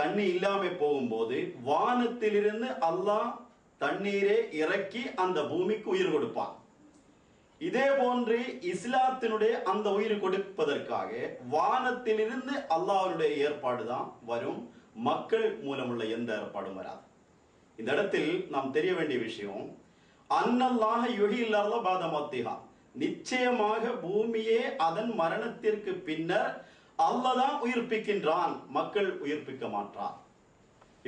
தண்ணி இல்லாம போகும்போது வானத்திலிருந்து அல்லாஹ் தண்ணீரை இறக்கி அந்த பூமிக்கு உயிர் கொடுப்பான். இதே போன்று இஸ்லாத்தினுடைய அந்த உயிர் கொடுப்பதற்காக வானத்திலிருந்து அல்லாஹ்வுடைய ஏற்பாடு தான் வரும். மக்கள் மூலமுள்ள எந்த ஏற்பாடும் வராது. இந்த இடத்தில் நாம் தெரிய வேண்டிய விஷயம், அன்னல்லாஹ யுஹில் அர்த பஅத மௌத்திஹா, நிச்சயமாக பூமியே அதன் மரணத்திற்கு பின்னர் அல்லாஹ் தான் உயிர்ப்பிக்கின்றான், மக்கள் உயிர்ப்பிக்க மாட்டார்.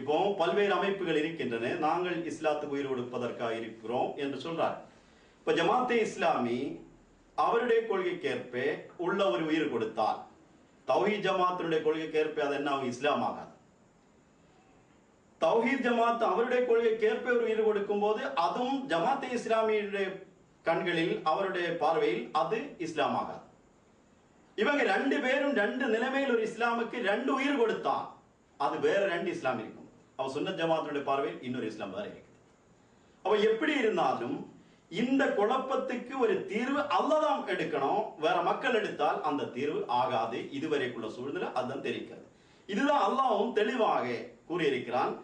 இப்போ பல்வேறு அமைப்புகள் இருக்கின்றன, நாங்கள் இஸ்லாத்துக்கு உயிர் கொடுப்பதற்காக இருக்கிறோம் என்று சொல்றார். இப்ப ஜமாத்தே இஸ்லாமி அவருடைய கொள்கைக்கேற்ப உள்ள ஒரு உயிர் கொடுத்தால், தௌஹீத் ஜமாத்தினுடைய கொள்கைக்கேற்ப அது என்ன இஸ்லாம் ஆகாது. தௌஹீத் ஜமாத் அவருடைய கொள்கைக்கேற்ப ஒரு உயிர் கொடுக்கும் போது அதுவும் ஜமாத்தே இஸ்லாமியுடைய கண்களில், அவருடைய பார்வையில் அது இஸ்லாம் ஆகாது. இவங்க ரெண்டு பேரும் ரெண்டு நிலைமையில் ஒரு இஸ்லாமுக்கு ரெண்டு உயிர் கொடுத்தான், அது வேற ரெண்டு இஸ்லாம் இருக்கும். அவ சுன்னத் ஜமாத்தினுடைய பார்வையில் இன்னொரு இஸ்லாம் வேற இருக்குது. அவ எப்படி இருந்தாலும் இந்த குழப்பத்துக்கு ஒரு தீர்வு அல்லாஹ் தான் எடுக்கணும், வேற மக்கள் எடுத்தால் அந்த தீர்வு ஆகாது. இதுவரைக்குள்ள சூழ்நிலை அதுதான் தெரிகிறது. இதுதான் அல்லாஹ்வும் தெளிவாக கூறியிருக்கிறான்.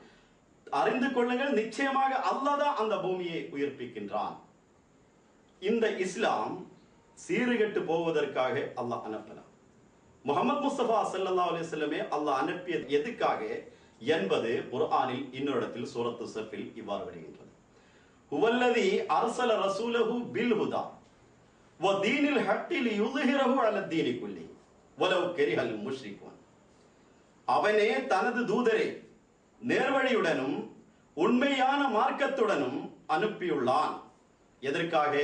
அறிந்து கொள்ளுங்கள், நிச்சயமாக அல்லாஹ் தான் அந்த பூமியை உயிர்ப்பிக்கின்றான். இந்த இஸ்லாம் சீர்கெட்டு போவதற்காக அல்லாஹ் அனுப்பலாம். முஹம்மது முஸ்தபா ஸல்லல்லாஹு அலைஹி வஸல்லமே அல்லாஹ் அனுப்பியது எதுக்காக என்பது குர்ஆனில் இன்னொரு இடத்தில் சூரத்து ஸஃபில் இவ்வாறு வருகின்றது. ஹுவல்லதி அர்ஸல ரசூலஹு பில் ஹுதா வ தீனில் ஹக்கி லியுظஹிரஹு அலா தீனி குல்லி வலவ் கரிஹல் முஷ்ரிகூன். அவனே தனது தூதரை நேர்வழியுடனும் உண்மையான மார்க்கத்துடனும் அனுப்பியுள்ளான். எதற்காக?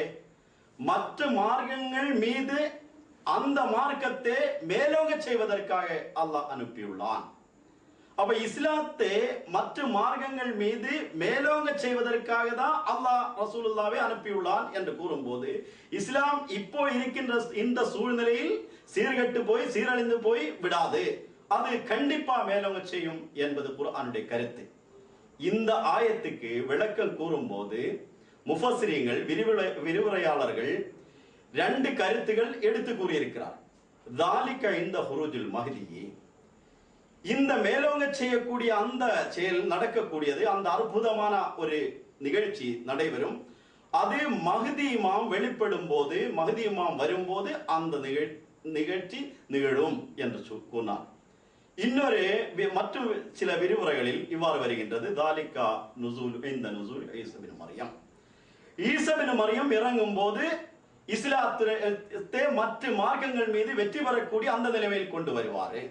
மற்ற மார்க்கங்கள் மீது அந்த மார்க்கத்தை மேலோங்க செய்வதற்காக அல்லாஹ் அனுப்பியுள்ளான். அப்ப இஸ்லாத்தை மற்ற மார்க்கங்கள் மீது மேலோங்க செய்வதற்காக தான் அல்லாஹ் ரசூலுல்லாஹ்வை அனுப்பியுள்ளான் என்று கூறும்போது, இஸ்லாம் இப்போ இருக்கின்ற இந்த சூழ்நிலையில் சீர்கெட்டு போய் சீரழிந்து போய் விடாது, அது கண்டிப்பா மேலோங்க செய்யும் என்பது குர்ஆனுடைய கருத்து. இந்த ஆயத்துக்கு விளக்கம் கூறும்போது முஃபஸ்ஸிரீன்கள் விரிவுரையாளர்கள் ரெண்டு கருத்துகள் எடுத்து கூறியிருக்கிறார். தாலிக இந்த ஹுரூஜுல் மஹ்தி, இந்த மேலோங்க செய்யக்கூடிய அந்த செயல் நடக்கக்கூடியது, அந்த அற்புதமான ஒரு நிகழ்ச்சி நடைபெறும். அது மஹ்தி இமாம் வெளிப்படும் போது, மஹ்தி இமாம் வரும்போது அந்த நிகழ்ச்சி நிகழும் என்று கூறினார். இன்னொரு மற்ற சில விரிவுரைகளில் இவ்வாறு வருகின்றது, தாலிகா நுசூல் இந்த நுசூல் ஈசா பின் மரியம், ஈசா பின் மரியம் இறங்கும் போது இஸ்லாத்தை மற்ற மார்க்கங்கள் மீது வெற்றி பெறக்கூடிய அந்த நிலைமையில் கொண்டு வருவாரு.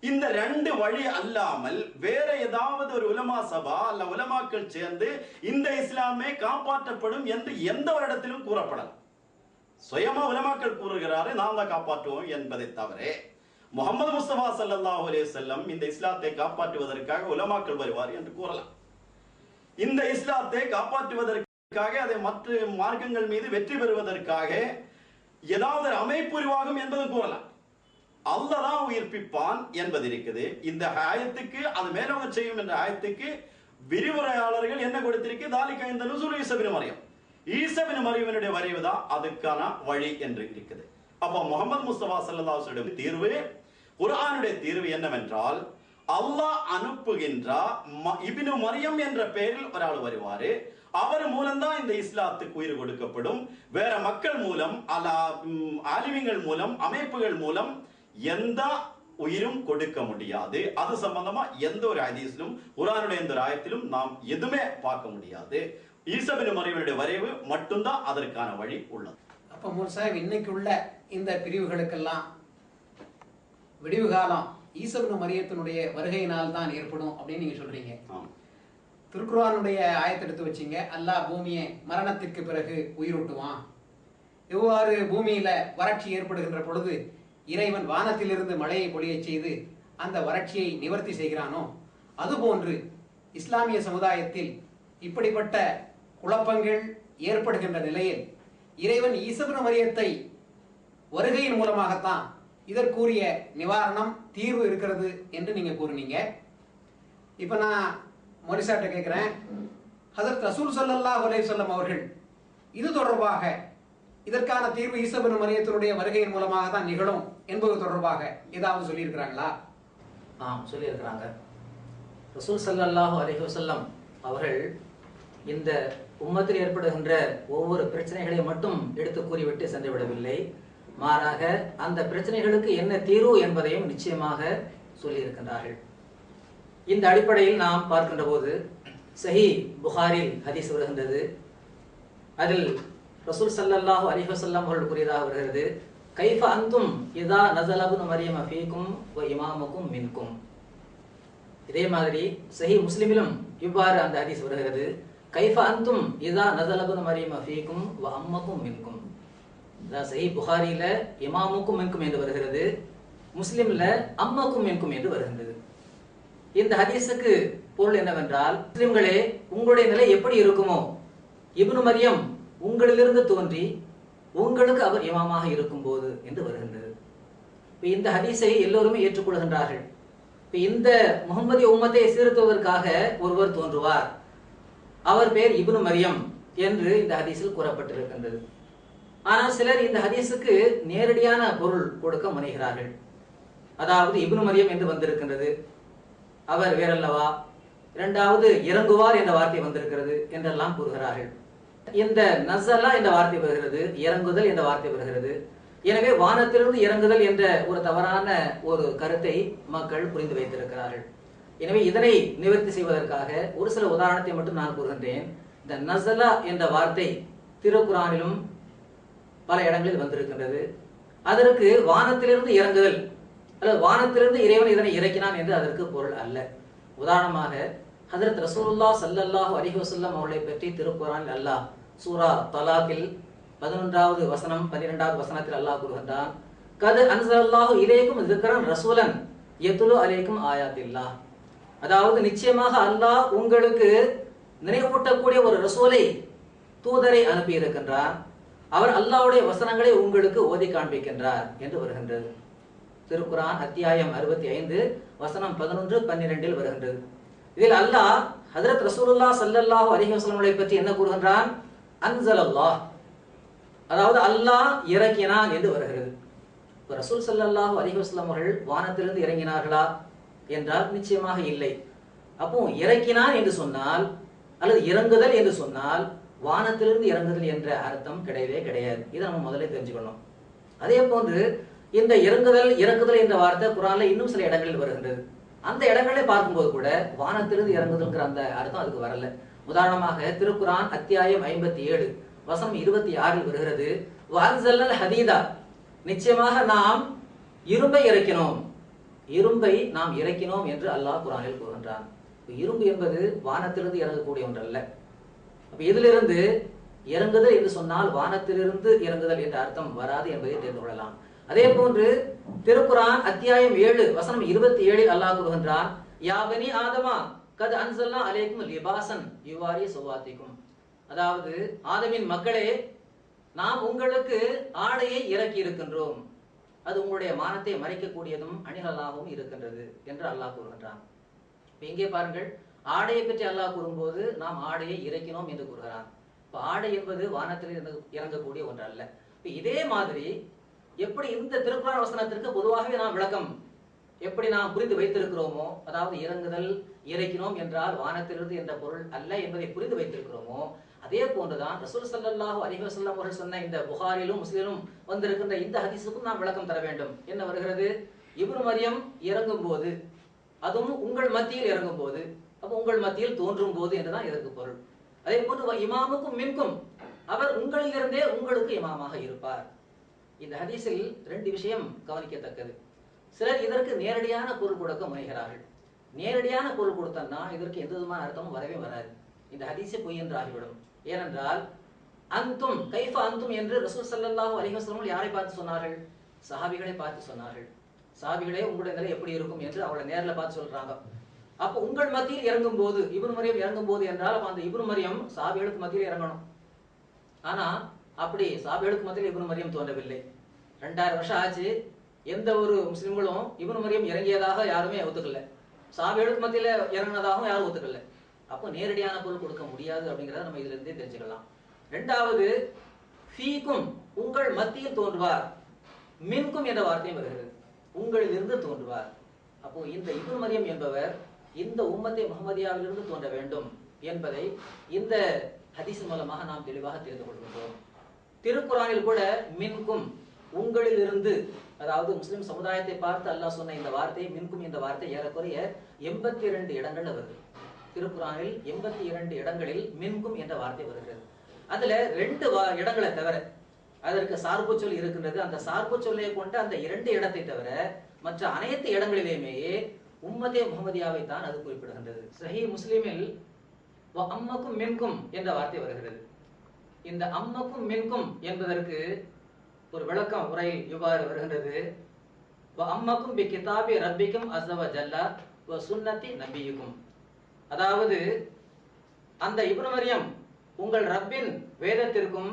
இந்த ரெண்டு வழி அல்லாமல் வேற ஏதாவது ஒரு உலமா சபா அல்ல உலமாக்கள் சேர்ந்து இந்த இஸ்லாமே காப்பாற்றப்படும் என்று எந்த ஒரு இடத்திலும் கூறப்படலாம். சுயமா உலமாக்கள் கூறுகிறாரு நாம் தான் காப்பாற்றுவோம் என்பதை தவிர, முஹம்மது முஸ்தபா ஸல்லல்லாஹு அலைஹி வஸல்லம் இந்த இஸ்லாத்தை காப்பாற்றுவதற்காக உலமாக்கள் வருவார் என்று கூறலாம். இந்த இஸ்லாத்தை காப்பாற்றுவதற்காக, அதை மற்ற மார்க்கங்கள் மீது வெற்றி பெறுவதற்காக ஏதாவது அமைப்பு உருவாகும் என்பதும் கூறலாம். அல்லாஹ் தான் உயிர்ப்பிப்பான் என்பது இருக்குது. இந்த ஆயத்துக்கு அது மேலோங்க செய்யும் என்ற ஆயத்துக்கு விரிவுரையாளர்கள் என்ன கொடுத்திருக்கு? தாலிகா இந்த நுசூல் ஈசா பின் மரியம், ஈசா பின் மரியமினுடைய வரைவு தான் அதுக்கான வழி என்று இருக்குது. அப்போ முஹம்மது முஸ்தபா ஸல்லல்லாஹு அலைஹி வஸல்லம் தீர்வு, குர்ஆனுடைய தீர்வு என்னவென்றால், அல்லாஹ் அனுப்புகின்ற இப்னு மரியம் என்ற பெயரில் ஒரு ஆள் வருவாரு, அவர் மூலம்தான் இந்த இஸ்லாத்துக்கு உயிர் கொடுக்கப்படும். வேற மக்கள் மூலம் ஆலிம்கள் மூலம் அமைப்புகள் மூலம் எந்த உயிரும் கொடுக்க முடியாது. அது சம்பந்தமா எந்த ஒரு ஹதீஸிலும் குர்ஆனுடைய எந்த ஒரு ஆயத்திலும் நாம் எதுவுமே பார்க்க முடியாது. ஈசா பின் மரியமுடைய வரைவு மட்டும்தான் அதற்கான வழி உள்ளது. அப்ப மூர்சாஹிப், இன்னைக்கு உள்ள இந்த பிரிவுகளுக்கெல்லாம் விடிவு காலம் ஈசா பின் மரியத்தினுடைய வருகையினால் தான் ஏற்படும் அப்படின்னு நீங்க சொல்றீங்க. திருக்குர்ஆனுடைய ஆயத்தை எடுத்து வச்சீங்க, அல்லாஹ் பூமியை மரணத்திற்கு பிறகு உயிரூட்டுவான். எவ்வாறு பூமியில வறட்சி ஏற்படுகின்ற பொழுது இறைவன் வானத்திலிருந்து மழையை பொழிய செய்து அந்த வறட்சியை நிவர்த்தி செய்கிறானோ, அதுபோன்று இஸ்லாமிய சமுதாயத்தில் இப்படிப்பட்ட குழப்பங்கள் ஏற்படுகின்ற நிலையில் இறைவன் ஈசா பின் மரியத்தை வருகையின் மூலமாகத்தான் இதற்குரிய நிவாரணம் தீர்வு இருக்கிறது என்று நீங்க கூறினீங்க. இப்ப நான் மொரிசாட்ட கேட்கிறேன், ஹஜரத் ரசூல் ஸல்லல்லாஹு அலைஹி வஸல்லம் அவர்கள் இது தொடர்பாக இதற்கான தீர்வு ஈசா பின் மரியத்தினுடைய வருகையின் மூலமாக தான் நிகழும் என்பது தொடர்பாக ஏதாவது சொல்லியிருக்கிறாங்களா? சொல்லியிருக்கிறாங்க. ரசூல் ஸல்லல்லாஹு அலைஹி வஸல்லம் அவர்கள் இந்த உம்மத்தில் ஏற்படுகின்ற ஒவ்வொரு பிரச்சனைகளை மட்டும் எடுத்து கூறிவிட்டு சென்று விடவில்லை. மாறாக அந்த பிரச்சனைகளுக்கு என்ன தீர்வு என்பதையும் நிச்சயமாக சொல்லியிருக்கின்றார்கள். இந்த அடிப்படையில் நாம் பார்க்கின்ற போது சஹீஹ் புகாரில் ஹதீஸ் வருகின்றது. அதில் ரசூல் ஸல்லல்லாஹு அலைஹி வஸல்லம் அவர்கள் கூறியதாக வருகிறது, கைஃப அன்தும் இதா நஸல இப்னு மரியம் ஃபீக்கும் வ இமாமுக்கும் மின்கும். இதே மாதிரி சஹீஹ் முஸ்லிமிலும் இவ்வாறு அந்த ஹதீஸ் வருகிறது, கைஃப அன்தும் இதா நஸல இப்னு மரியம் ஃபீக்கும் வ அம்மக்கும் மின்கும். சஹீஹ் புகாரில இமாமுக்கும் மின்கும் என்று வருகிறது, முஸ்லிம்ல அம்மக்கும் மின்கும் என்று வருகின்றது. இந்த ஹதீஸுக்கு பொருள் என்னவென்றால், முஸ்லிம்களே உங்களுடைய நிலை எப்படி இருக்குமோ, இப்னு மரியம் உங்களிலிருந்து தோன்றி உங்களுக்கு அவர் இமாமாக இருக்கும் போது என்று வருகின்றது. இந்த ஹதீஸை எல்லோருமே ஏற்றுக்கொள்கின்றார்கள். இந்த முஹம்மதிய உம்மத்தை சீர்திருத்துவதற்காக ஒருவர் தோன்றுவார், அவர் பெயர் இப்னு மரியம் என்று இந்த ஹதீஸில் கூறப்பட்டிருக்கின்றது. ஆனால் சிலர் இந்த ஹதீஸுக்கு நேரடியான பொருள் கொடுக்க முனைகிறார்கள். அதாவது இப்னு மரியம் என்று வந்திருக்கின்றது, அவர் வேறல்லவா, இரண்டாவது இறங்குவார் என்ற வார்த்தை வந்திருக்கிறது என்றெல்லாம் கூறுகிறார்கள். இந்த நஸலா என்ற வார்த்தை வருகிறது, இறங்குதல் என்ற வார்த்தை வருகிறது. எனவே வானத்திலிருந்து இறங்குதல் என்ற ஒரு தவறான ஒரு கருத்தை மக்கள் புரிந்து வைத்திருக்கிறார்கள். எனவே இதனை நிவர்த்தி செய்வதற்காக ஒரு சில உதாரணத்தை மட்டும் நான் கூறுகின்றேன். இந்த நஸலா என்ற வார்த்தை திருக்குர்ஆனிலும் பல இடங்களில் வந்திருக்கின்றது. அதற்கு வானத்திலிருந்து இறங்குதல் அல்லது வானத்திலிருந்து இறைவன் இதனை இறக்கினான் என்று அதற்கு பொருள் அல்ல. உதாரணமாக ஹஜ்ரத் ரசூலுல்லாஹ் ஸல்லல்லாஹு அலைஹி வஸல்லம் அவர்களை பற்றி திருக்குர்ஆனில் அல்லாஹ் சூரா தலாக்கில் 11வது வசனம் 12வது வசனத்தில் அல்லாஹ் கூறுகின்றான், கத் அன்ஸலல்லாஹு இலைக்கும் ذிக்ரன் ரசூலன் யத்லு அலைக்கும் ஆயாத்தில்லாஹ். அதாவது நிச்சயமாக அல்லாஹ் உங்களுக்கு நினைவூட்டக்கூடிய ஒரு ரசூலை, தூதரை அனுப்பி இருக்கின்றார், அவர் அல்லாஹ்வுடைய வசனங்களை உங்களுக்கு ஓதி காண்பிக்கின்றார் என்று வருகின்றது. திருக்குர்ஆன் அத்தியாயம் 65 வசனம் 11, 12 வருகின்றது. இதில் அல்லாஹ் ஹஜ்ரத் ரசூலுல்லாஹ் ஸல்லல்லாஹு அலைஹி வஸல்லம் பற்றி என்ன கூறுகின்றான்? அன்ஸலல்லாஹ், அதாவது அல்லாஹ் இறக்கினான் என்று வருகிறது. இப்போ ரசூல் ஸல்லல்லாஹு அலைஹி வஸல்லம் அவர்கள் வானத்திலிருந்து இறங்கினார்களா என்றால் நிச்சயமாக இல்லை. அப்போ இறக்கினான் என்று சொன்னால் அல்லது இறங்குதல் என்று சொன்னால் வானத்திலிருந்து இறங்குதல் என்ற அர்த்தம் கிடையவே கிடையாது. இதை நம்ம முதல்ல தெரிஞ்சுக்கணும். அதே போன்று இந்த இறங்குதல் என்ற வார்த்தை குர்ஆன்ல இன்னும் சில இடங்களில் வருகின்றது. அந்த இடங்களை பார்க்கும்போது கூட வானத்திலிருந்து இறங்குதல்ங்கிற அந்த அர்த்தம் அதுக்கு வரல. உதாரணமாக திருக்குர்ஆன் அத்தியாயம் 57 வசனம் 26 வருகிறது, வஅன்ஸல்னல் ஹதீதா, நிச்சயமாக நாம் இரும்பை இறக்கினோம், இரும்பை நாம் இறக்கினோம் என்று அல்லாஹ் குர்ஆனில் கூறுகின்றான். இரும்பு என்பது வானத்திலிருந்து இறங்கக்கூடிய ஒன்றல்ல. அப்ப இதிலிருந்து இறங்குதல் என்று சொன்னால் வானத்திலிருந்து இறங்குதல் என்ற அர்த்தம் வராது என்பதை தெரிந்து கொள்ளலாம். அதே போன்று திருக்குர்ஆன் அத்தியாயம் 7 வசனம் 27 அல்லாஹ் கூறுகின்றான், யா பனி ஆதமா கத் அன்ஸல்னா அலைக்கும் லிபாசன் யுவாரி சவாத்திக்கும். அதாவது ஆதமின் மக்களே, நாம் உங்களுக்கு ஆடையை இறக்கி இருக்கின்றோம், அது உங்களுடைய மானத்தை மறைக்கக்கூடியதும் அணிகளாகவும் இருக்கின்றது என்று அல்லாஹ் கூறுகின்றான். இங்கே பாருங்கள், ஆடையை பற்றி அல்லாஹ் கூறும்போது நாம் ஆடையை இறக்கினோம் என்று கூறுகிறான். இப்ப ஆடை என்பது வானத்தில் இறங்கக்கூடிய ஒன்று அல்ல. இதே மாதிரி எப்படி இந்த திருக்குர்ஆன் வசனத்திற்கு பொதுவாகவே நாம் விளக்கம் எப்படி நாம் புரிந்து வைத்திருக்கிறோமோ, அதாவது இறங்குதல் இறக்கினோம் என்றால் வானத்திலிருந்து என்ற பொருள் அல்ல என்பதை புரிந்து வைத்திருக்கிறோமோ, அதே போன்றுதான் ரசூல் ஸல்லல்லாஹு அலைஹி வஸல்லம் அவர்கள் சொன்ன இந்த புகாரிலும் முஸ்லிமிலும் வந்திருக்கின்ற இந்த ஹதீஸுக்கும் நாம் விளக்கம் தர வேண்டும். என்ன வருகிறது? இப்னு மரியம் இறங்கும் போது, அதுவும் உங்கள் மத்தியில் இறங்கும் போது, அப்ப உங்கள் மத்தியில் தோன்றும் போது என்றுதான் இதற்கு பொருள். அதே போன்று இமாமுக்கும் மின்கும், அவர் உங்களிலிருந்தே உங்களுக்கு இமாமாக இருப்பார். இந்த ஹதீஸில் 2 விஷயம் கவனிக்கத்தக்கது. சிலர் இதற்கு நேரடியான பொருள் கொடுக்க முனைகிறார்கள். நேரடியான பொருள் கொடுத்தா இதற்கு எந்த விதமான அர்த்தமும் வரவே வராது. இந்த ஹதீஸே பொய் என்று ஆகிவிடும். ஏனென்றால் அந்தும் கைஃப அந்தும் என்று ரசூல் ஸல்லல்லாஹு அலைஹி வஸல்லம் யாரை பார்த்து சொன்னார்கள்? சஹாபிகளை பார்த்து சொன்னார்கள். சஹாபிகளே உங்களுடைய நிலை எப்படி இருக்கும் என்று அவளை நேரில் பார்த்து சொல்றாங்க. அப்போ உங்கள் மத்தியில் இறங்கும் போது, இப்னு மரியம் இறங்கும் போது என்றால் அப்ப அந்த இப்னு மரியம் சஹாபிகளுக்கு மத்தியில் இறங்கணும். ஆனா அப்படி சஹாபிகளுக்கு மத்தியில் இப்னு மரியம் தோன்றவில்லை. 2000 வருஷம் ஆச்சு, எந்த ஒரு முஸ்லிம்களும் இப்னு மரியம் இறங்கியதாக யாருமே ஒத்துக்கல, சஹாபிகளுக்கு மத்தியில இறங்கினதாகவும் யாரும் ஒத்துக்கல. அப்போ நேரடியான பொருள் கொடுக்க முடியாது அப்படிங்கிறத நம்ம இதுல இருந்தே தெரிஞ்சுக்கலாம். 2வது, ஃபீக்கும் உங்கள் மத்தியில் தோன்றுவார், மின்கும் என்ற வார்த்தையும் வருகிறது, உங்களிலிருந்து தோன்றுவார். அப்போ இந்த இப்னு மரியம் என்பவர் இந்த உம்மத்தை முஹம்மதியாவிலிருந்து தோன்ற வேண்டும் என்பதை இந்த ஹதீஸ் மூலமாக நாம் தெளிவாக தெரிந்து கொள்கின்றோம். திருக்குரானில் கூட மின்கும் உங்களில் இருந்து, அதாவது முஸ்லிம் சமுதாயத்தை பார்த்து அல்லாஹ் சொன்ன இந்த வார்த்தை மின்கும் என்ற வார்த்தை ஏறக்குறைய 82 இடங்கள்ல வருது. திருக்குரானில் 82 இடங்களில் மின்கும் என்ற வார்த்தை வருகிறது. அதுல 2 இடங்களை தவிர அதற்கு சார்பு சொல் இருக்கின்றது. அந்த சார்பு சொல்லை கொண்ட அந்த 2 இடத்தை தவிர மற்ற அனைத்து இடங்களிலேயுமே உம்மதே முஹம்மதியாவை தான் அது குறிப்பிடுகின்றது. சஹீஹ் முஸ்லிமில் அம்மக்கும் மின்கும் என்ற வார்த்தை வருகிறது. இந்த அம்மக்கும் மின்கும் என்பதற்கு ஒரு விளக்கம் உரையில் இவ்வாறு வருகின்றது. அம்மக்கும் பி கிதாபி ரப்பிக்கும் அஸ்ஸ வ ஜல்ல வ சுன்னத்தி நபியுக்கும். அதாவது அந்த இப்னு மரியம் உங்கள் ரப்பின் வேதத்திற்கும்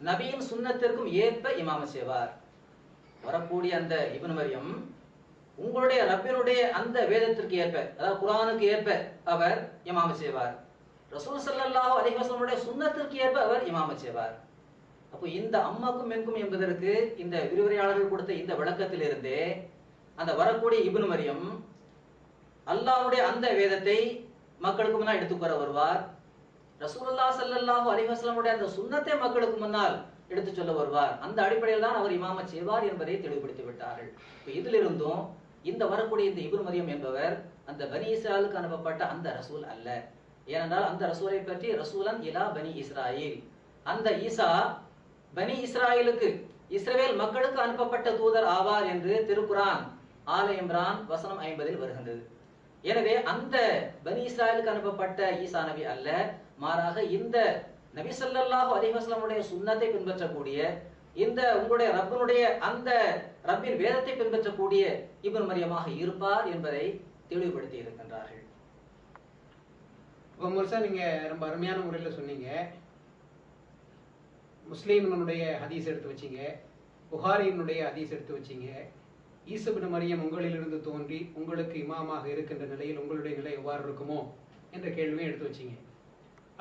நபியின் சுன்னத்திற்கும் ஏற்ப இமாமத் செய்வார். வரக்கூடிய அந்த இப்னு மரியம் உங்களுடைய ரப்பினுடைய அந்த வேதத்திற்கு ஏற்ப, அதாவது குர்ஆனுக்கு ஏற்ப அவர் இமாமத் செய்வார். ரசூல் ஸல்லல்லாஹு அலைஹி வஸல்லம் சுன்னத்திற்கு ஏற்ப அவர் இமாமத் செய்வார். அப்போ இந்த அம்மாக்கும் மென்கும் என்பதற்கு இந்த விரிவுரையாளர்கள் கொடுத்த இந்த விளக்கத்திலிருந்தே அந்த வரக்கூடிய இப்னு மரியம் அல்லாஹ்வுடைய அந்த வேதத்தை மக்களுக்கு முன்னால் எடுத்துக்கூற வருவார். ரசூலுல்லாஹ் ஸல்லல்லாஹு அலைஹி வஸல்லம் அந்த சுன்னத்தை மக்களுக்கு முன்னால் எடுத்து சொல்ல வருவார். அந்த அடிப்படையில் தான் அவர் இமாமத் செய்வார் என்பதை தெளிவுபடுத்தி விட்டார்கள். இப்போ இதிலிருந்தும் இந்த வரக்கூடிய இந்த இப்னு மரியம் என்பவர் அந்த பனி இஸ்ராயலுக்கு அனுப்பப்பட்ட அந்த ரசூல் அல்ல. ஏனென்றால் அந்த ரசூலை பற்றி ரசூலன் இலா பனி இஸ்ராயில், அந்த ஈசா பனி இஸ்ராயலுக்கு இஸ்ரவேல் மக்களுக்கு அனுப்பப்பட்ட தூதர் ஆவார் என்று திருக்குரான் ஆல இம்ரான் வசனம் 50 வருகின்றது. எனவே அந்த பனி இஸ்ராயலுக்கு அனுப்பப்பட்ட ஈசா நபி அல்ல, மாறாக இந்த நபி ஸல்லல்லாஹு அலைஹி வஸல்லம் சுன்னத்தை பின்பற்றக்கூடிய இந்த உங்களுடைய ரப்பினுடைய அந்த ரப்பின் வேதத்தை பின்பற்றக்கூடிய இப்னு மரியமாக இருப்பார் என்பதை தெளிவுபடுத்தி இருக்கின்றார்கள். நீங்க ரொம்ப அருமையான முறையில் சொன்னீங்க. முஸ்லீம்களுடைய ஹதீஸ் எடுத்து வச்சீங்க, புகாரியினுடைய ஹதீஸ் எடுத்து வச்சீங்க. ஈசா இப்னு மரியம் உங்களிலிருந்து தோன்றி உங்களுக்கு இமாமாக இருக்கின்ற நிலையில் உங்களுடைய நிலை எவ்வாறு இருக்குமோ என்ற கேள்வியை எடுத்து வச்சீங்க.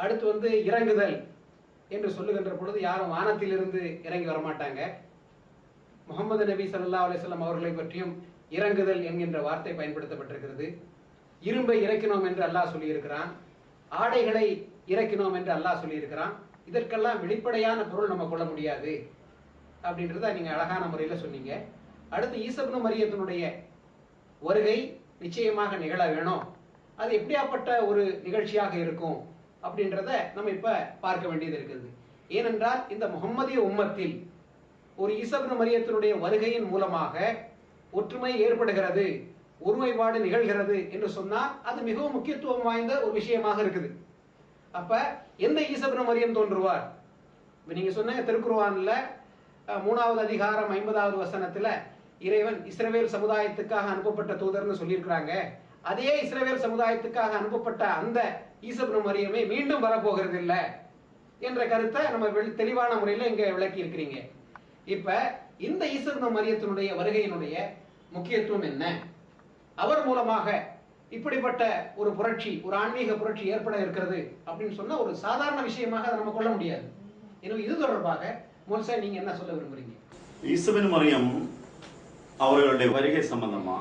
அடுத்து இறங்குதல் என்று சொல்லுகின்ற பொழுது யாரும் வானத்திலிருந்து இறங்கி வரமாட்டாங்க. முகமது நபி ஸல்லல்லாஹு அலைஹி வஸல்லம் அவர்களை பற்றியும் இறங்குதல் என்கின்ற வார்த்தை பயன்படுத்தப்பட்டிருக்கிறது. இரும்பை இறக்கினோம் என்று அல்லாஹ் சொல்லியிருக்கிறான், ஆடைகளை இறக்கினோம் என்று அல்லாஹ் சொல்லியிருக்கிறான். இதற்கெல்லாம் வெளிப்படையான பொருள் நம்ம கொள்ள முடியாது அப்படின்றத நீங்க அழகான முறையில் சொன்னீங்க. அடுத்து ஈசா இப்னு மரியத்தினுடைய வருகை நிச்சயமாக நிகழ வேணும். அது எப்படியாப்பட்ட ஒரு நிகழ்ச்சியாக இருக்கும் அப்படின்றத நம்ம இப்ப பார்க்க வேண்டியது இருக்குது. ஏனென்றால் இந்த முஹம்மதிய உம்மத்தில் ஒரு ஈசா இப்னு மரியத்தினுடைய வருகையின் மூலமாக ஒற்றுமை ஏற்படுகிறது, ஒருமைப்பாடு நிகழ்கிறது என்று சொன்னால் அது மிகவும் முக்கியத்துவம் வாய்ந்த ஒரு விஷயமாக இருக்குது. அப்ப எந்த ஈசா இப்னு மரியம் தோன்றுவார்? நீங்க சொன்ன திருக்குர்ஆன்ல 3வது அதிகாரம் 50வது வசனத்துல இறைவன் இஸ்ரவேல் சமுதாயத்துக்காக அனுப்பப்பட்ட தூதர்னு சொல்லியிருக்கிறாங்க. அதே இஸ்ரவேல் சமுதாயத்துக்காக அனுப்பப்பட்ட அந்த ஈசா இப்னு மரியமே மீண்டும் வரப்போகிறது இல்ல என்ற கருத்தை நம்ம தெளிவான முறையில் இங்க விளக்கி இருக்கிறீங்க. இப்ப இந்த ஈசா இப்னு மரியத்தினுடைய வருகையினுடைய முக்கியத்துவம் என்ன? அவர் மூலமாக இப்படிப்பட்ட ஒரு புரட்சி, ஒரு ஆன்மீக புரட்சி ஏற்பட இருக்கிறது அப்படின்னு சொன்னா ஒரு சாதாரண விஷயமாக அதை நம்ம கொள்ள முடியாது. எனவே இது தொடர்பாக மோல்சா நீங்க என்ன சொல்ல விரும்புறீங்க? ஈசா இப்னு மரியம் அவர்களுடைய வருகை சம்பந்தமா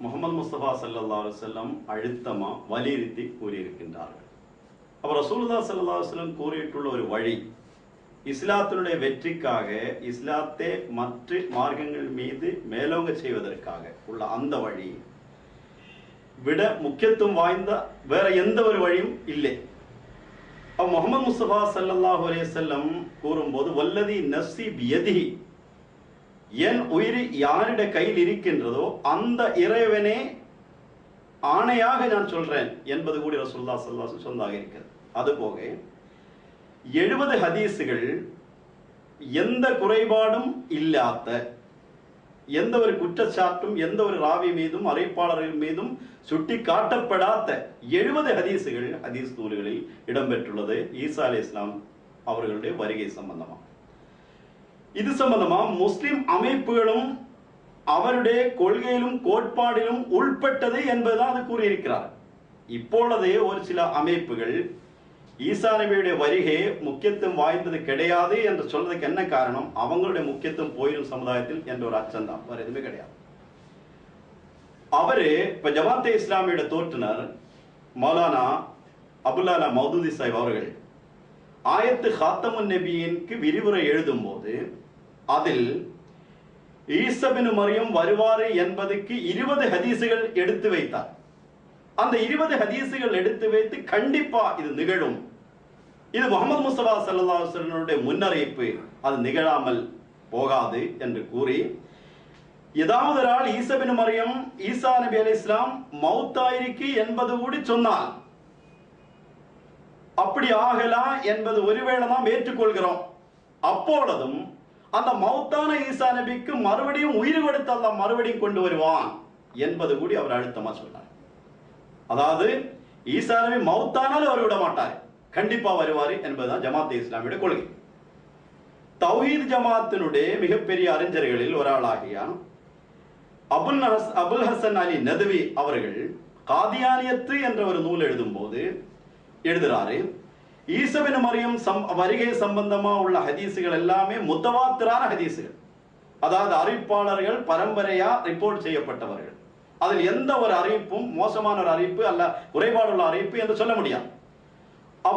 முஹம்மது முஸ்தபா ஸல்லல்லாஹு அலைஹி வஸல்லம் அழுத்தமா வலியுறுத்தி கூறியிருக்கின்றார்கள். அவர் ரசூலுல்லாஹி ஸல்லல்லாஹு அலைஹி வஸல்லம் கூறிയിട്ടുள்ள ஒரு வழி, இஸ்லாத்தினுடைய வெற்றிக்காக, இஸ்லாத்தை மற்ற மார்க்கங்கள் மீது மேலோங்க செய்வதற்காக உள்ள அந்த வழி விட முக்கியத்துவம் வாய்ந்த வேற எந்த ஒரு வழியும் இல்லை. முஹம்மது முஸ்தபா ஸல்லல்லாஹு அலைஹி வஸல்லம் கூறும்போது வல்லதி நஃப்ஸி பியதிஹி, என் உயிர் யாரிட கையில் இருக்கின்றதோ அந்த இறைவனே ஆணையாக நான் சொல்றேன் என்பது கூட ரசூலுல்லாஹி ஸல்லல்லாஹு அலைஹி வஸல்லம் சொன்னதாக இருக்கிறது. அதுபோக 70 ஹதீஸுகள் எந்த குறைபாடும் இல்லாத, எந்த ஒரு குற்றச்சாட்டும் எந்த ஒரு ராவி மீதும் அறிவிப்பாளர்கள் மீதும் சுட்டி காட்டப்படாத 70 ஹதீஸுகள் ஹதீஸ் நூல்களில் இடம்பெற்றுள்ளது ஈசா அலைஹிஸ்ஸலாம் அவர்களுடைய வருகை சம்பந்தமா. இது சம்பந்தமா முஸ்லிம் அமைப்புகளும் அவருடைய கொள்கையிலும் கோட்பாடிலும் உள்பட்டது என்பதுதான் அது கூறியிருக்கிறார். இப்பொழுதே ஒரு சில அமைப்புகள் ஈசா நபியுடைய வருகை முக்கியத்துவம் வாய்ந்தது கிடையாது என்று சொல்றதுக்கு என்ன காரணம்? அவங்களுடைய முக்கியத்துவம் போயிடும் சமுதாயத்தில் என்ற ஒரு அச்சம் தான், வேற எதுவுமே கிடையாது. அவரு இப்ப ஜமாத்தே இஸ்லாமியோட தோற்றுனர் மௌலானா அபுல்லாலா மௌதூதி சாஹிப் அவர்கள் ஆயத்து ஹாத்தமுன் நபியின்க்கு விரிவுரை எழுதும் போது அதில் ஈசா பின் மரியம் வருவாரு என்பதற்கு 20 ஹதீசுகள் எடுத்து வைத்தார். அந்த 20 ஹதீசுகள் எடுத்து வைத்து கண்டிப்பா இது நிகழும், இது முகமது முஸ்தபா ஸல்லல்லாஹு அலைஹி வஸல்லம் முன்னறிவிப்பு, அது நிகழாமல் போகாது என்று கூறி, ஏதாவது ஒரு ஆள் ஈசா பின் மரியம் ஈசா நபி அலைஹிஸ்ஸலாம் மௌத்தாயிருக்கு என்பது கூட சொன்னால் அப்படி ஆகலாம் என்பது ஒருவேளை நாம் ஏற்றுக்கொள்கிறோம். அப்பொழுதும் அந்த மௌத்தான ஈசா நபிக்கு மறுபடியும் உயிர் கொடுத்து அல்லாஹ் மறுபடியும் கொண்டு வருவான் என்பது கூடி அவர் அழுத்தமா சொன்னார். அதாவது ஈசா நபி மௌத்தானால் அவர் விட மாட்டார், கண்டிப்பா வருவார் என்பதுதான் ஜமாத் இஸ்லாமியோட கொள்கை. தௌஹீத் ஜமாத்தினுடைய மிகப்பெரிய அறிஞர்களில் ஒரு ஆளாகிய அபுல் ஹசன் அலி நதவி அவர்கள் காதியானியத்து என்ற ஒரு நூல் எழுதும் போது எழுதுறாரு, ஈசா பின் மரியம் வருகை சம்பந்தமா உள்ள ஹதீசுகள் எல்லாமே முத்தவாத்திரான ஹதீசுகள், அதாவது அறிவிப்பாளர்கள் பரம்பரையா ரிப்போர்ட் செய்யப்பட்டவர்கள், அதில் எந்த ஒரு அறிவிப்பும் மோசமான ஒரு அறிவிப்பு அல்ல குறைபாடுள்ள அறிவிப்பு என்று சொல்ல முடியாது.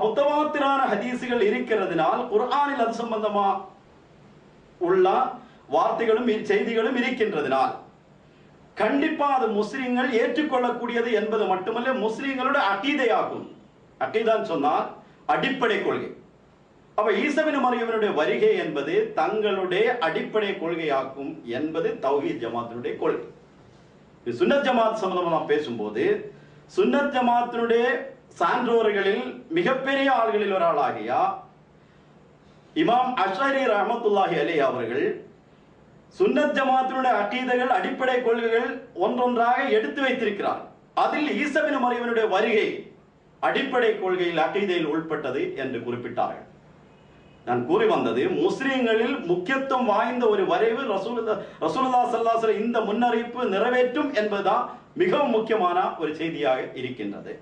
முத்தவாத்திரான ஹதீசுகள் இருக்கிறதுனால் குர்ஆனில் அது சம்பந்தமா உள்ள வார்த்தைகளும் செய்திகளும் இருக்கின்றதுனால் கண்டிப்பா அது முஸ்லிம்கள் ஏற்றுக்கொள்ளக்கூடியது என்பது மட்டுமல்ல, முஸ்லிம்களோட அகீதையாகும். அகீதான் சொன்னால் அடிப்படை கொள்கை. அப்ப ஈசா பின் மரியமினுடைய வருகை என்பது தங்களுடைய அடிப்படை கொள்கையாக்கும் என்பது தௌஹீத் ஜமாத்தினுடைய கொள்கை. சுன்னத் ஜமாத் சம்பந்தமா பேசும்போது சுன்னத் ஜமாத்தினுடைய சான்றோர்களில் மிகப்பெரிய ஆள்களில் ஒரு ஆளாகியா இமாம் அஷ்அரி ரஹ்மத்துல்லாஹி அலைஹி அவர்கள் சுன்னத் ஜமாத்தினுடைய அகீதைகள் அடிப்படை கொள்கைகள் ஒன்றொன்றாக எடுத்து வைத்திருக்கிறார். அதில் ஈசா பின் மரியமினுடைய வருகை அடிப்படை கொள்கையில் அகீதையில் உள்பட்டது என்று குறிப்பிட்டார்கள். நான் கூறி வந்தது முஸ்லிம்களில் முக்கியத்துவம் வாய்ந்த ஒரு வரைவு ரசூலுல்லாஹ் ஸல்லல்லாஹு அலைஹி வஸல்லம் இந்த முன்னறிவிப்பு நிறைவேற்றும் என்பதுதான் மிகவும் முக்கியமான ஒரு செய்தியாக இருக்கின்றது.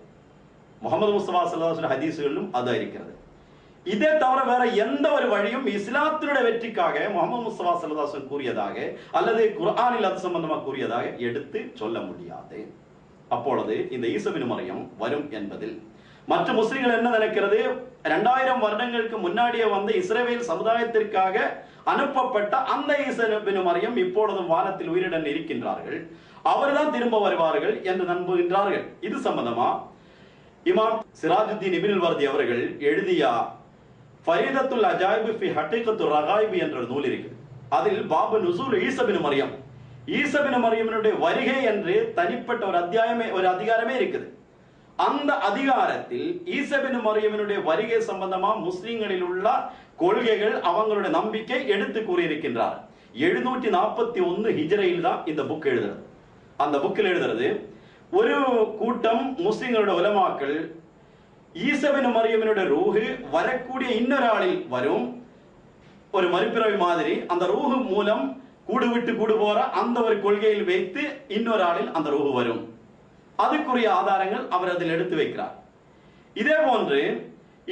முகமது முஸ்தபா ஸல்லல்லாஹு அலைஹி வஸல்லம் ஹதீசுகளிலும் அது இருக்கிறது. இதே தவிர வேற எந்த ஒரு வழியும் இஸ்லாத்தினுடைய வெற்றிக்காக முகமது முஸ்தபா ஸல்லல்லாஹு அலைஹி வஸல்லம் கூறியதாக அல்லது குர்ஆனில் அது சம்பந்தமாக கூறியதாக எடுத்து சொல்ல முடியாது. அப்பொழுது இந்த ஈசா பின் மரியம் வரும் என்பதில் மற்ற முஸ்லிம்கள் என்ன நினைக்கிறது, 2000 வருடங்களுக்கு முன்னாடியே வந்த இஸ்ரவேல் சமுதாயத்திற்காக அனுப்பப்பட்ட அந்த ஈசா பின் மரியம் இப்பொழுதும் வானத்தில் உயிருடன் இருக்கின்றார்கள், அவர்தான் திரும்ப வருவார்கள் என்று நம்புகின்றார்கள். இது சம்பந்தமா இமாம் சிராஜுத்தீன் இப்னுல் வர்தி அவர்கள் எழுதிய ஃபரீதத்துல் அஜாயிப் ஃபி ஹகீகத்துர் ரகாயிப் என்ற நூல் இருக்கு. அதில் பாபு நுசூல் ஈசா பின் மரியம், ஈசா பின் மரியமினுடைய வருகை என்று தனிப்பட்ட ஒரு அதிகாரமே இருக்குது. அந்த அதிகாரத்தில் ஈசா பின் மரியமினுடைய வருகை சம்பந்தமா முஸ்லிம்களில் உள்ள கொள்கைகள் அவங்களுடைய நம்பிக்கை எடுத்து கூறியிருக்கின்றார். 741 ஹிஜ்ரையில் தான் இந்த புக் எழுதுறது. அந்த புக்கில் எழுதுறது ஒரு கூட்டம் முஸ்லிம்களோட உலமாக்கள் ஈசா பின் மரியமினுடைய ரூஹு வரக்கூடிய இன்னொரு ஆளில் வரும், ஒரு மறுபிறவி மாதிரி அந்த ரூஹு மூலம் கூடு விட்டு கூடு போற அந்த ஒரு கொள்கையில் வைத்து இன்னொரு ஆளில் அந்த ரூஹு வரும். அதுக்குரிய ஆதாரங்கள் அவர் அதில் எடுத்து வைக்கிறார். இதே போன்று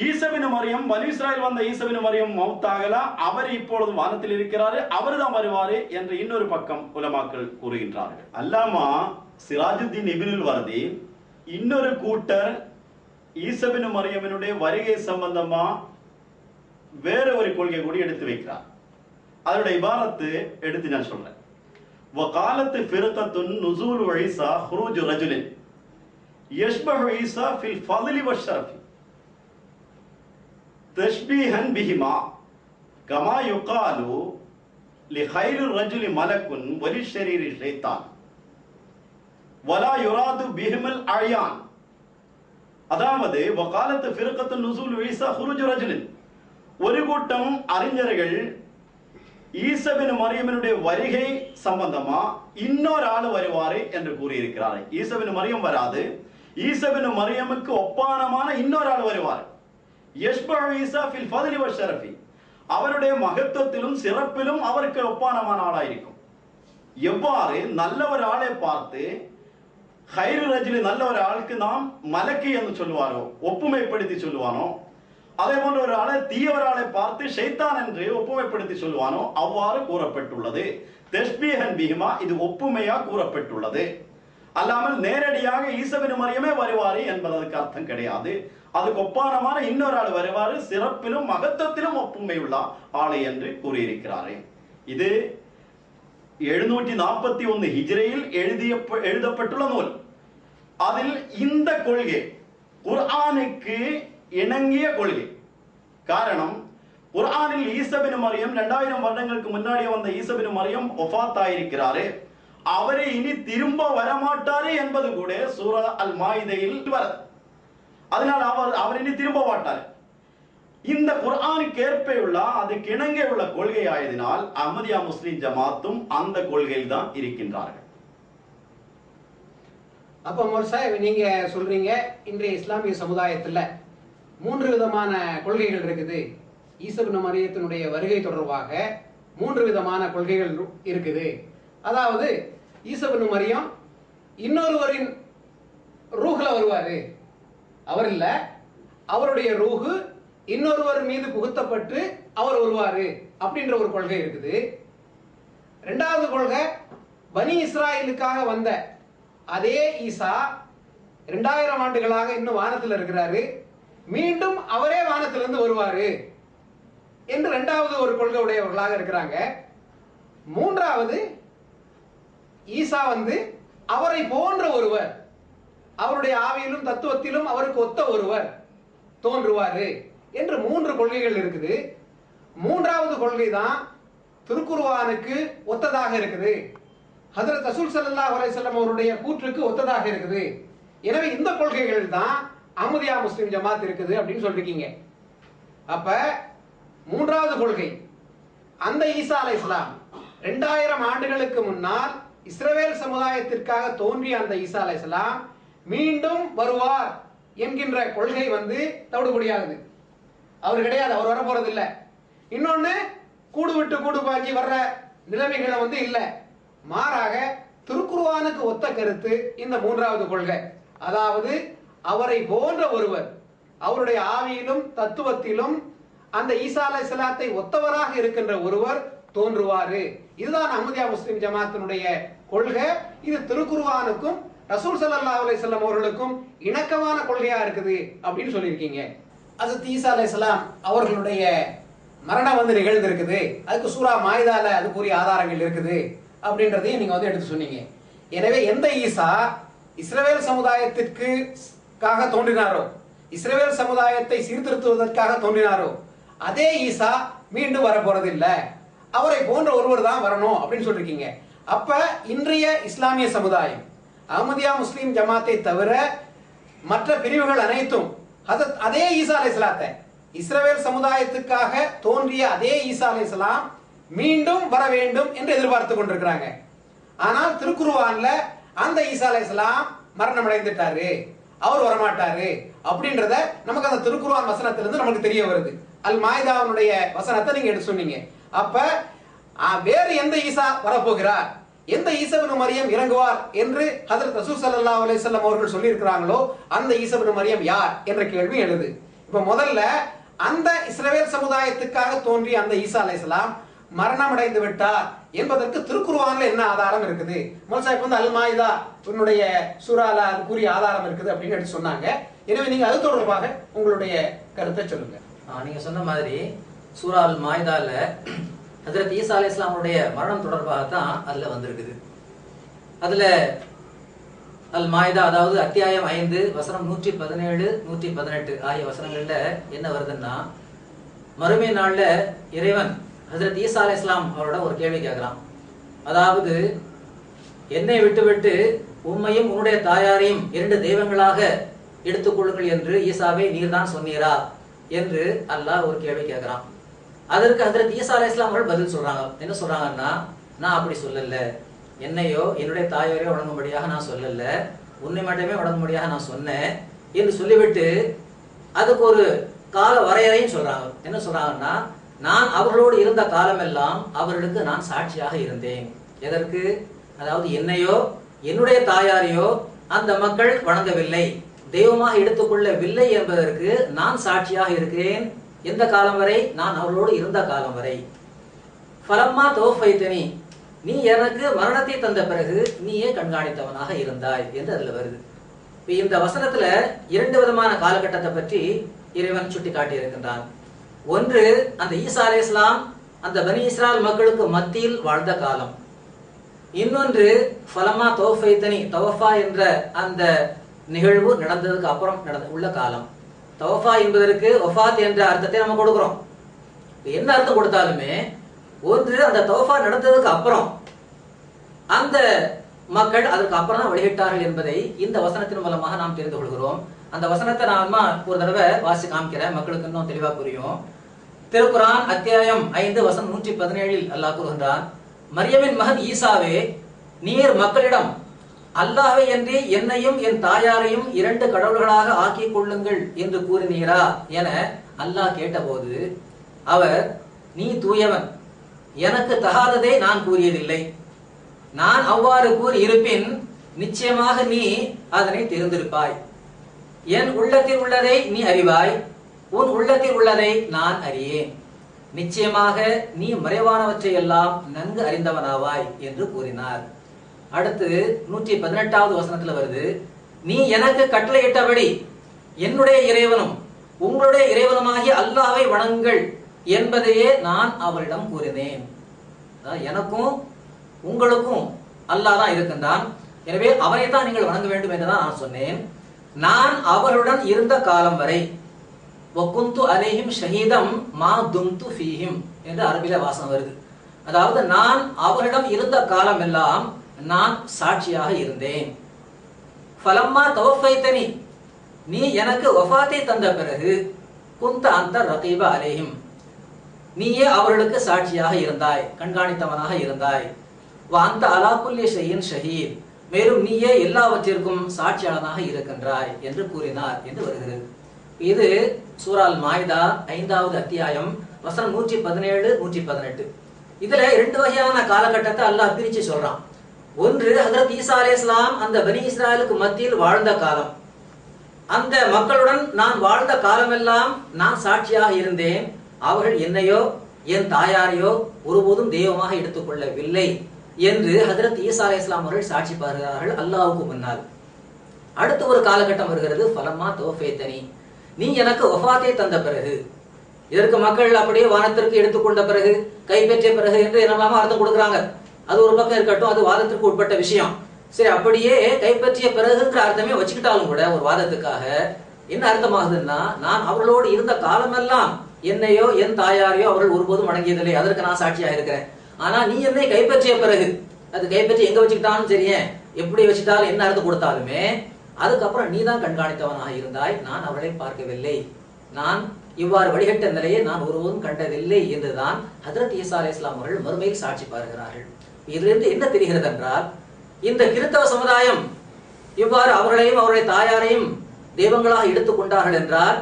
ஈசா பின் மரியம் பனி இஸ்ராயேல் வந்த ஈசா பின் மரியம் மௌத்தாகலா, அவர் இப்பொழுது வானத்தில் இருக்கிறாரு, அவர் தான் வருவாரு என்று இன்னொரு பக்கம் உலமாக்கள் கூறுகின்றார்கள். அல்லாமா சிராஜுத்தீன் இப்னுல் வர்தி இன்னொரு கூட்டர் ஈசா பின் மரியமினுடைய வருகை சம்பந்தமா வேற ஒரு கொள்கை கூட எடுத்து வைக்கிறார். அதோட இபாரத்து எடுத்து நான் சொல்றேன். وقالت فرقة نزول عيسى خروج رجل يشبه عيسى في الفضل والشرف تشبيها بهما كما يقال لخير الرجل ملك وللشرير شيطان ولا يراد بهم الأعيان. அதாவது وقالت فرقة نزول عيسى خروج رجل, ஒரு கூட்டம் அறிஞர்கள் ஈசா பின் மரியமினுடைய வருகை சம்பந்தமா இன்னொரு ஆள் வருவாரு என்று கூறியிருக்கிறார்கள். ஈசா பின் மரியம் வராது, ஈசா பின் மரியமுக்கு ஒப்பானமான இன்னொரு ஆள் வருவார். யஷ்பஹு ஈசா ஃபில் ஃபத்லி வஷ்ஷரஃபி, அவருடைய மகத்துவத்திலும் சிறப்பிலும் அவருக்கு ஒப்பானமான ஆளாயிருக்கும். எவ்வாறு நல்ல ஒரு ஆளை பார்த்து ஹைரு ரஜுலி நல்ல ஒரு ஆளுக்கு நாம் மலக்கு என்று சொல்லுவாரோ, ஒப்புமைப்படுத்தி சொல்லுவானோ, அதே போன்ற ஒரு ஆளை தீயவர் ஆளை பார்த்து ஷைத்தான் என்று ஒப்புமைப்படுத்தி சொல்லுவானோ அவ்வாறு கூறப்பட்டுள்ளது. தஷ்பீஹன் பிஹிமா, இது ஒப்புமையா கூறப்பட்டுள்ளது. அல்லாமல் நேரடியாக ஈசபின் மரியமே வருவாரு என்பதற்கு அர்த்தம் கிடையாது. அதுக்கு ஒப்பானமான இன்னொரு ஆள் வருவாரு, சிறப்பிலும் மகத்துவத்திலும் ஒப்புமை உள்ள ஆளை என்று கூறியிருக்கிறாரே. இது 741 ஹிஜ்ரியில் எழுதப்பட்டுள்ள நூல். அதில் இந்த கொள்கை குர்ஆனுக்கு இணங்கிய கொள்கை. காரணம், குர்ஆனில் ஈசபின் மரியம் 2000 வருடங்களுக்கு முன்னாடி வந்த ஈசபின் மரியம் ஒஃபாத் ஆயிருக்கிறாரு, அவரை இனி திரும்ப வரமாட்டாரு என்பது கூட சூரா அல் மாயிதையில் வருது. அதனால் அவர் இனி திரும்ப மாட்டார். இந்த குர்ஆனுக்கு ஏற்ப உள்ள அதுக்கு இணங்க உள்ள கொள்கை ஆயதினால் அஹ்மதியா முஸ்லிம் ஜமாத்தும் அந்த கொள்கையில் தான் இருக்கின்றார்கள். அப்ப மோர்சா, நீங்க சொல்றீங்க இன்றைய இஸ்லாமிய சமுதாயத்துல 3 விதமான கொள்கைகள் இருக்குது. ஈசபின் மரியத்தினுடைய வருகை தொடர்பாக 3 விதமான கொள்கைகள் இருக்குது. அதாவது ஈசபின் மரியம் இன்னொருவரின் ரூஹ்ல வருவாரு, அவர் இல்ல, அவருடைய ரூஹு இன்னொருவர் மீது புகுத்தப்பட்டு அவர் வருவாரு அப்படின்ற ஒரு கொள்கை இருக்குது. 2வது கொள்கை, பனி இஸ்ராயலுக்காக வந்த அதே ஈசா 2000 ஆண்டுகளாக இன்னும் வானத்தில் இருக்கிறாரு, மீண்டும் அவரே வானத்திலிருந்து வருவாரு என்று 2வது ஒரு கொள்கை உடையவர்களாக இருக்கிறாங்க. 3வது, ஈசா அவரை போன்ற ஒருவர், அவருடைய ஆவியிலும் தத்துவத்திலும் அவருக்கு ஒத்த ஒருவர் தோன்றுவாரு என்று 3 கொள்கைகள் இருக்குது. 3வது கொள்கை தான் திருக்குர்ஆனுக்கு ஒத்ததாக இருக்குது, ஹஜ்ரத் ரசூல் ஸல்லல்லாஹு அலைஹி வஸல்லம் அவருடைய கூற்றுக்கு ஒத்ததாக இருக்குது. எனவே இந்த கொள்கைகள் தான் அஹ்மதியா முஸ்லிம் ஜமாத் இருக்குது அப்படின்னு சொல்லிருக்கீங்க. அப்ப 3வது கொள்கை, அந்த ஈசா அலைஹிஸ்ஸலாம் 2000 ஆண்டுகளுக்கு முன்னால் இஸ்ரவேல் சமுதாயத்திற்காக தோன்றிய அந்த ஈசா அலைஹிஸ்ஸலாம் மீண்டும் வருவார் என்கின்ற கொள்கை தவிடுபடியாகுது. அவர் கிடையாது, அவர் வர போறது இல்ல. இன்னொன்னு, கூடு விட்டு கூடு பாக்கி வர்ற நிலைமைகளை இல்ல. மாறாக திருக்குர்ஆனுக்கு ஒத்த கருத்து இந்த 3வது கொள்கை. அதாவது அவரை போன்ற ஒருவர், அவருடைய ஆவியிலும் தத்துவத்திலும் அந்த ஈசா அலைஹிஸ்ஸலாத்தை ஒத்தவராக இருக்கின்ற ஒருவர் தோன்றுவாரு. இதுதான் அஹ்மதியா முஸ்லிம் ஜமாத்தினுடைய கொள்கை. இது திருக்குர்ஆனுக்கும் ரசூல் ஸல்லல்லாஹு அலைஹி வஸல்லம் அவர்களுக்கும் இணக்கமான கொள்கையா இருக்குது அப்படின்னு சொல்லியிருக்கீங்க. ஹஜ்ரத் ஈசா அலைஹிஸ்ஸலாம் அவர்களுடைய மரணம் நிகழ்ந்திருக்குது, அதுக்கு சூரா மாயிதால அதுக்குரிய ஆதாரங்கள் இருக்குது அப்படின்றதையும் நீங்க எடுத்து சொன்னீங்க. எனவே எந்த ஈசா இஸ்ரவேல் சமுதாயத்திற்காக தோன்றினாரோ, இஸ்ரவேல் சமுதாயத்தை சீர்திருத்துவதற்காக தோன்றினாரோ, அதே ஈசா மீண்டும் வர போறது இல்ல, அவரை போன்ற ஒருவர் தான் வரணும் அப்படின்னு சொல்லிருக்கீங்க. அப்ப இன்றைய இஸ்லாமிய சமுதாயம் அஹ்மதியா முஸ்லிம் ஜமாத்தை தவிர மற்ற பிரிவுகள் அனைத்தும் அதே ஈசா அலைஹிஸ்ஸலாத்தை, இஸ்ரவேல் சமுதாயத்துக்காக தோன்றிய அதே ஈசா அலைஹிஸ்ஸலாம் மீண்டும் வர வேண்டும் என்று எதிர்பார்த்து கொண்டிருக்கிறாங்க. ஆனால் திருக்குர்ஆன்ல அந்த ஈசா அலைஹிஸ்ஸலாம் மரணம் அடைந்துட்டாரு, அவர் வரமாட்டாரு அப்படின்றத நமக்கு அந்த திருக்குர்ஆன் வசனத்திலிருந்து நமக்கு தெரிய வருது. அல் மாயிதாவுடைய வசனத்தை நீங்க எடுத்து சொன்னீங்க. அப்ப வேறு எந்த ஈசா வரப்போகிறார், எந்த ஈசபின் மரியம் இறங்குவார் என்று ஹஜ்ரத் ரசூல் ஸல்லல்லாஹு அலைஹி வஸல்லம் அவர்கள் சொல்லி இருக்கிறாங்களோ அந்த ஈசபின் மரியம் யார் என்ற கேள்வி எழுது. இப்ப முதல்ல அந்த இஸ்ரவேல் சமுதாயத்துக்காக தோன்றிய அந்த ஈசா அலைஹிஸ்ஸலாம் மரணம் அடைந்து விட்டார் என்பதற்கு திருக்குர்ஆன்ல என்ன ஆதாரம் இருக்குது? மோசா இப்ப அல் மாயிதா உன்னுடைய சூரால அதுக்குரிய ஆதாரம் இருக்குது அப்படின்னு எடுத்து சொன்னாங்க. எனவே நீங்க அது தொடர்பாக உங்களுடைய கருத்தை சொல்லுங்க. நீங்க சொன்ன மாதிரி சூரா அல் மாயிதால ஹஜ்ரத் ஈசா அலைஹிஸ்ஸலாமுடைய மரணம் தொடர்பாக தான் அதுல வந்திருக்குது. அதுல அல் மாயிதா, அதாவது அத்தியாயம் 5 வசனம் 117 118 ஆகிய வசனங்கள்ல என்ன வருதுன்னா, மறுமை நாள்ல இறைவன் ஹஜ்ரத் ஈசா அலைஹிஸ்ஸலாம் அவரோட ஒரு கேள்வி கேட்கிறான். அதாவது, என்னை விட்டுவிட்டு உம்மையும் உன்னுடைய தாயாரையும் 2 தெய்வங்களாக எடுத்துக்கொள்ளுங்கள் என்று ஈசாவை நீர்தான் சொன்னீரா என்று அல்லாஹ் ஒரு கேள்வி கேட்கிறான். அதற்கு ஹஜ்ரத் ஈசா அலைஹிஸ்ஸலாம் அவர்கள் பதில் சொல்றாங்க. என்ன சொல்றாங்கன்னா, நான் அப்படி சொல்லல, என்னையோ என்னுடைய தாயாரையோ வணங்கும்படியாக நான் சொல்லல, உன்னை மட்டுமே வணங்கும்படியாக நான் சொன்னேன் என்று சொல்லிவிட்டு அதுக்கு ஒரு கால வரையறையும் சொல்றாங்க. என்ன சொல்றாங்கன்னா, நான் அவர்களோடு இருந்த காலமெல்லாம் அவர்களுக்கு நான் சாட்சியாக இருந்தேன். எதற்கு? அதாவது என்னையோ என்னுடைய தாயாரையோ அந்த மக்கள் வணங்கவில்லை, தெய்வமாக எடுத்துக்கொள்ளவில்லை என்பதற்கு நான் சாட்சியாக இருக்கிறேன். எந்த காலம் வரை? நான் அவர்களோடு இருந்த காலம் வரை. ஃபலம்மா தௌஃபைதனி, நீ எனக்கு மரணத்தை தந்த பிறகு நீயே கண்காணித்தவனாக இருந்தாய் என்று அதுல வருது. இந்த வசனத்துல 2 விதமான காலகட்டத்தை பற்றி இறைவன் சுட்டி காட்டி இருக்கின்றான். ஒன்று, அந்த ஈசா அலைஹிஸ்ஸலாம் அந்த பனி இஸ்ராயல் மக்களுக்கு மத்தியில் வாழ்ந்த காலம். இன்னொன்று, ஃபலமா தௌஃபைதனி, தவஃபா என்ற அந்த நிகழ்வு நடந்ததுக்கு அப்புறம் உள்ள காலம். தவஃபா என்பதற்கு வஃபாத் என்ற அர்த்தத்தை நம்ம கொடுக்கிறோம். என்ன அர்த்தம் கொடுத்தாலுமே, ஒன்று அந்த தவஃபா நடந்ததுக்கு அப்புறம் அந்த மக்கள் அதற்கு அப்புறம் தான் வழிகிட்டார்கள் என்பதை இந்த வசனத்தின் மூலமாக நாம் தெரிந்து கொள்கிறோம். அந்த வசனத்தை நாம ஒரு தடவை வாசி காமிக்கிறேன், மக்களுக்கு இன்னும் தெளிவா புரியும். திருக்குரான் அத்தியாயம் 5 வசனம் 117 அல்லாஹ் கூறுகின்றான், மரியமின் மகன் ஈசாவே, நீர் மக்களிடம் அல்லாஹ்வை அன்றி என்னையும் என் தாயாரையும் 2 கடவுள்களாக ஆக்கிக் கொள்ளுங்கள் என்று கூறினீரா என அல்லாஹ் கேட்டபோது அவர், நீ தூயவன், எனக்கு தகாததை நான் கூறியதில்லை. நான் அவ்வாறு கூறி இருப்பின் நிச்சயமாக நீ அதனை தெரிந்திருப்பாய். என் உள்ளத்தில் உள்ளதை நீ அறிவாய், உன் உள்ளத்தில் உள்ளதை நான் அறியேன். நிச்சயமாக நீ மறைவானவற்றை எல்லாம் நன்கு அறிந்தவனாவாய் என்று கூறினார். அடுத்து 118வது வசனத்துல வருது, நீ எனக்கு கட்டளையிட்டபடி என்னுடைய இறைவனும் உங்களுடைய இறைவனுமாகிய அல்லாஹ்வை வணங்குங்கள் என்பதையே நான் அவரிடம் கூறினேன். எனக்கும் உங்களுக்கும் அல்லாஹ் தான் இருக்கின்றான், எனவே அவரைத்தான் நீங்கள் வணங்க வேண்டும் என்றுதான் நான் சொன்னேன். நான் அவருடன் இருந்த காலம் வரை வகுந்து அலைஹிம் ஷஹீதம் மா தும்து ஃபீஹிம் என்று அரபில வாசம் வருது. அதாவது நான் அவரிடம் இருந்த காலம் எல்லாம் நான் சாட்சியாக இருந்தேன். ஃபலம்மா தவஃபைதனி, நீ எனக்கு வஃபாத்தை தந்த பிறகு குந்த அந்த ரகீப அலைஹிம், நீயே அவர்களுக்கு சாட்சியாக இருந்தாய், கண்காணித்தவனாக இருந்தாய். அந்த அலா குல்லி ஷைஇன் ஷஹீத், மேலும் நீயே எல்லாவற்றிற்கும் சாட்சியாளனாக இருக்கின்றாய் என்று கூறினார் என்று வருகிறது. இது சூரா அல் மாயிதா 5வது அத்தியாயம் வசனம் 117 118. இதுல 2 வகையான காலகட்டத்தை அல்லாஹ் பிரிச்சு சொல்றான். ஒன்று, ஹஜ்ரத் ஈசா அலைஹிஸ்ஸலாம் அந்த பனி இஸ்ராயலுக்கு மத்தியில் வாழ்ந்த காலம். அந்த மக்களுடன் நான் வாழ்ந்த காலமெல்லாம் நான் சாட்சியாக இருந்தேன். அவர்கள் என்னையோ என் தாயாரையோ ஒருபோதும் தெய்வமாக எடுத்துக்கொள்ளவில்லை என்று ஹஜ்ரத் ஈசா அலைஹிஸ்ஸலாம் அவர்கள் சாட்சி பகர்கிறார்கள் அல்லாஹ்வுக்கு முன்னால். அடுத்து ஒரு காலகட்டம் வருகிறது, ஃபலம்மா தௌஃபைதனி, நீ எனக்கு வஃபாத்தை தந்த பிறகு. இதற்கு மக்கள் அப்படியே வானத்திற்கு எடுத்துக்கொண்ட பிறகு, கைப்பற்றிய பிறகு என்று என்னெல்லாமோ அர்த்தம் கொடுக்குறாங்க. அது ஒரு பக்கம் இருக்கட்டும், அது வாதத்திற்கு உட்பட்ட விஷயம். சரி, அப்படியே கைப்பற்றிய பிறகுங்கிற அர்த்தமே வச்சுக்கிட்டாலும் கூட ஒரு வாதத்துக்காக என்ன அர்த்தமாகுதுன்னா, நான் அவர்களோடு இருந்த காலமெல்லாம் என்னையோ என் தாயாரையோ அவர்கள் ஒருபோதும் வணங்கியதில்லை, அதற்கு நான் சாட்சியாக இருக்கிறேன். ஆனா நீ என்னை கைப்பற்றிய பிறகு, அது கைப்பற்றி எங்க வச்சுக்கிட்டாலும் சரியே, எப்படி வச்சுட்டாலும் என்ன அர்த்தம் கொடுத்தாலுமே, அதுக்கப்புறம் நீ தான் கண்காணித்தவனாக இருந்தாய், நான் அவளை பார்க்கவில்லை, நான் இவ்வாறு வழிகட்ட நிலையை நான் ஒருவரும் கண்டதில்லை என்றுதான் ஹஜ்ரத் ஈசா அலைஹிஸ்ஸலாம் அவர்கள் மறுமையில் சாட்சி பாருகிறார்கள். இதிலிருந்து என்ன தெரிகிறது என்றால், இந்த கிறிஸ்தவ சமுதாயம் இவ்வாறு அவர்களையும் அவருடைய தாயாரையும் தெய்வங்களாக எடுத்துக்கொண்டார்கள் என்றால்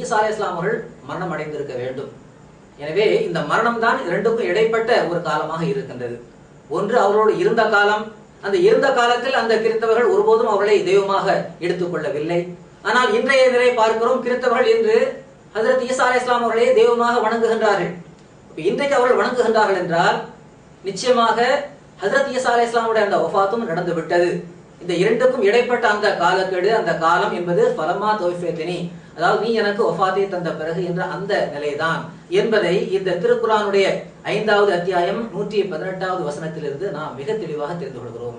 ஈசா அலைஹிஸ்ஸலாம் அவர்கள் மரணம் அடைந்திருக்க வேண்டும். எனவே இந்த மரணம் தான் இரண்டுக்கும் இடைப்பட்ட ஒரு காலமாக இருக்கின்றது. ஒன்று அவரோடு இருந்த காலம், அந்த இருந்த காலத்தில் அந்த கிறிஸ்தவர்கள் ஒருபோதும் அவர்களை தெய்வமாக எடுத்துக்கொள்ளவில்லை. ஆனால் இன்றைய நிலை பார்க்கிறோம், கிறிஸ்தவர்கள் இன்று ஹஜ்ரத் ஈசா அலைஹிஸ்ஸலாம் அவர்களே தெய்வமாக வணங்குகின்றார்கள். இன்றைக்கு அவர்கள் வணங்குகின்றார்கள் என்றால் நிச்சயமாக ஹஜ்ரத் ஈசா அலைஹிஸ்ஸலாமுடைய அந்த வஃபாத்தும் நடந்து விட்டது. இந்த இரண்டுக்கும் இடைப்பட்ட அந்த காலக்கெடு, அந்த காலம் என்பது ஃபலம்மா தௌஃபைதனி, அதாவது நீ எனக்கு வஃபாத்தை தந்த பிறகு என்ற அந்த நிலைதான் என்பதை இந்த திருக்குரானுடைய 5வது அத்தியாயம் 118வது வசனத்திலிருந்து நாம் மிக தெளிவாக தெரிந்து கொள்கிறோம்.